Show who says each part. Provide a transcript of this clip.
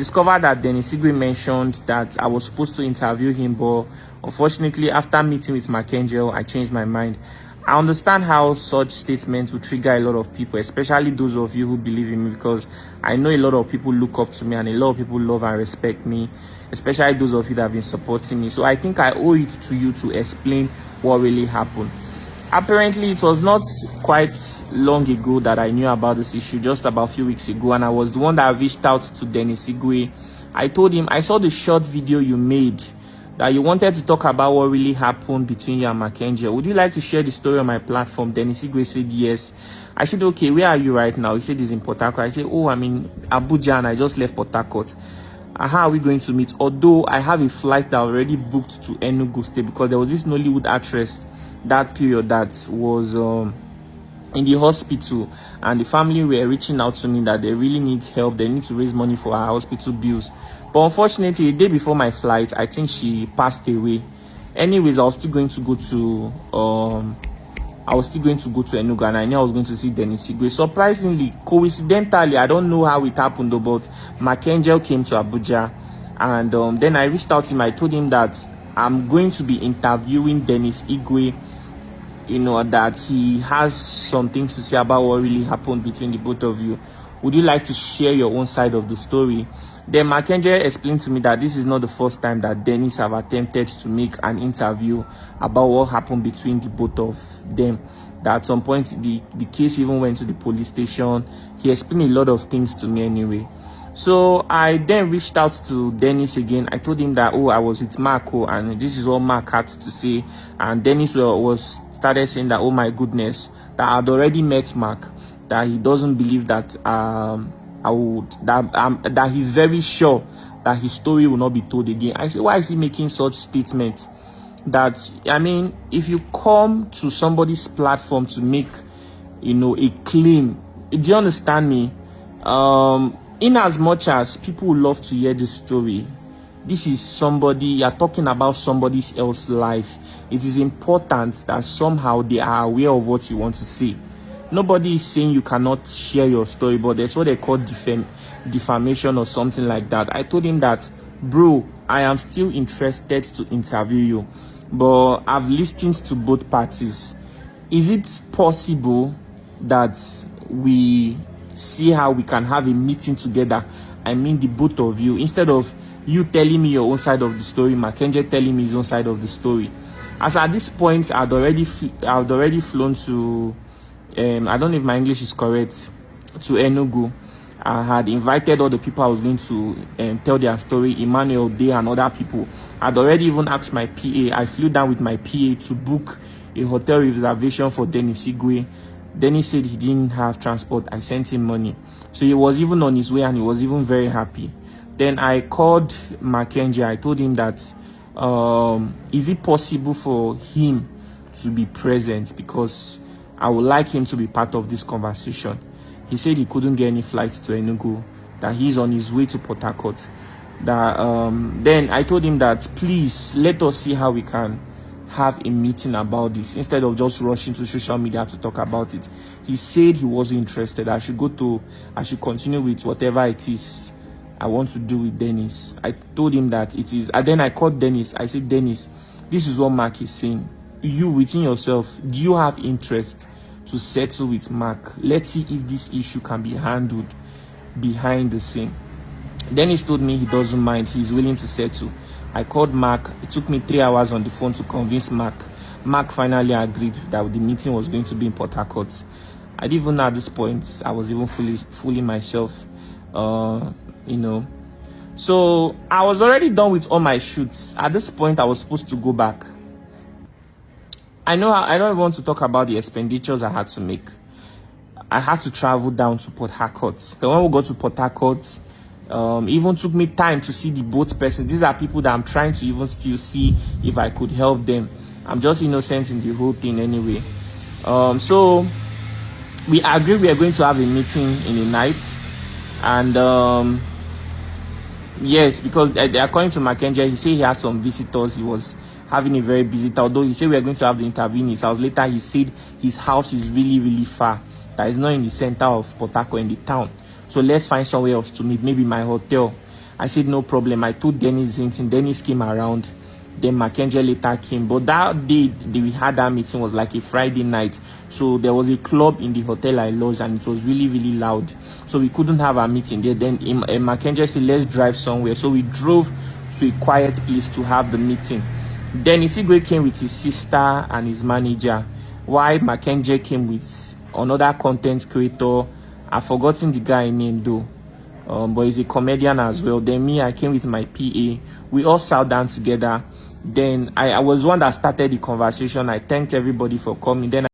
Speaker 1: discovered that Dennis Igwe mentioned that I was supposed to interview him, but unfortunately, after meeting with Makengel, I changed my mind. I understand how such statements will trigger a lot of people, especially those of you who believe in me, because I know a lot of people look up to me and a lot of people love and respect me, especially those of you that have been supporting me. So I think I owe it to you to explain what really happened. Apparently, it was not quite long ago that I knew about this issue, just about a few weeks ago, and I was the one that reached out to Dennis Igwe. I told him, I saw the short video you made, that you wanted to talk about what really happened between you and Makengel. Would you like to share the story on my platform? Dennis Igwe said yes. I said, okay, where are you right now? He said he's in Port Harcourt. I said, oh, I'm in Abuja and I just left Port Harcourt. How are we going to meet? Although I have a flight that already booked to Enugu State, because there was this Nollywood actress that period that was in the hospital, and the family were reaching out to me that they really need help. They need to raise money for her hospital bills. But unfortunately, the day before my flight, I think she passed away. Anyways, I was still going to go to Enugu, and I knew I was going to see Dennis Igwe. Surprisingly, coincidentally, I don't know how it happened though, but Makengel came to Abuja, and then I reached out to him. I told him that I'm going to be interviewing Dennis Igwe, you know, that he has something to say about what really happened between the both of you. Would you like to share your own side of the story? Then Makengel explained to me that this is not the first time that Dennis have attempted to make an interview about what happened between the both of them. That at some point the case even went to the police station. He explained a lot of things to me anyway. So I then reached out to Dennis again. I told him that, oh, I was with Marco and this is what Mark had to say. And Dennis started saying that, oh my goodness, that I'd already met Mark, that he doesn't believe that that he's very sure that his story will not be told again. I said, why is he making such statements? That, I mean, if you come to somebody's platform to make, you know, a claim, do you understand me? In as much as people would love to hear this story, this is somebody, you're talking about somebody else's life. It is important that somehow they are aware of what you want to say. Nobody is saying you cannot share your story, but there's what they call defamation or something like that. I told him that, bro, I am still interested to interview you, but I've listened to both parties. Is it possible that we see how we can have a meeting together? I mean, the both of you, instead of you telling me your own side of the story, Makengel telling me his own side of the story. As at this point, I'd already flown to, I don't know if my English is correct, to Enugu. I had invited all the people I was going to tell their story, Emmanuel Day and other people. I'd already even asked my PA. I flew down with my PA to book a hotel reservation for Dennis Igwe. Dennis said he didn't have transport. I sent him money. So he was even on his way and he was even very happy. Then I called Makengel. I told him that, is it possible for him to be present, because I would like him to be part of this conversation. He said he couldn't get any flights to Enugu, that he's on his way to Port Harcourt. That then I told him that, please let us see how we can have a meeting about this instead of just rushing to social media to talk about it. He said he wasn't interested. I should continue with whatever it is I want to do with Dennis. I told him that it is, and then I called Dennis. I said, Dennis, this is what Mark is saying. You within yourself, do you have interest to settle with Mark? Let's see if this issue can be handled behind the scene. Dennis told me he doesn't mind. He's willing to settle. I called Mark. It took me 3 hours on the phone to convince Mark. Mark finally agreed that the meeting was going to be in Port Harcourt. I didn't even know at this point I was even fooling myself, you know. So I was already done with all my shoots. At this point, I was supposed to go back. I don't want to talk about the expenditures I had to make. I had to travel down to Port Harcourt. The when we got to Port Harcourt, even took me time to see the both persons. These are people that I'm trying to even still see if I could help them. I'm just innocent in the whole thing anyway. So we agreed we are going to have a meeting in the night, and yes, because according to Makengel, he said he had some visitors. He was having a very busy time. Although he said we are going to have the interview in his house. Later he said his house is really, really far. That is not in the center of Port Harcourt, in the town. So let's find somewhere else to meet, maybe my hotel. I said no problem. I told Dennis Hinton. Dennis came around. Then Mackenzie later came. But that day we had that meeting was like a Friday night. So there was a club in the hotel I lodged and it was really, really loud. So we couldn't have a meeting there. Then Mackenzie said, let's drive somewhere. So we drove to a quiet place to have the meeting. Then Igwe came with his sister and his manager, while Mackenzie came with another content creator. I've forgotten the guy name though. But he's a comedian as well. Then me, I came with my PA. We all sat down together. Then I was one that started the conversation. I thanked everybody for coming. Then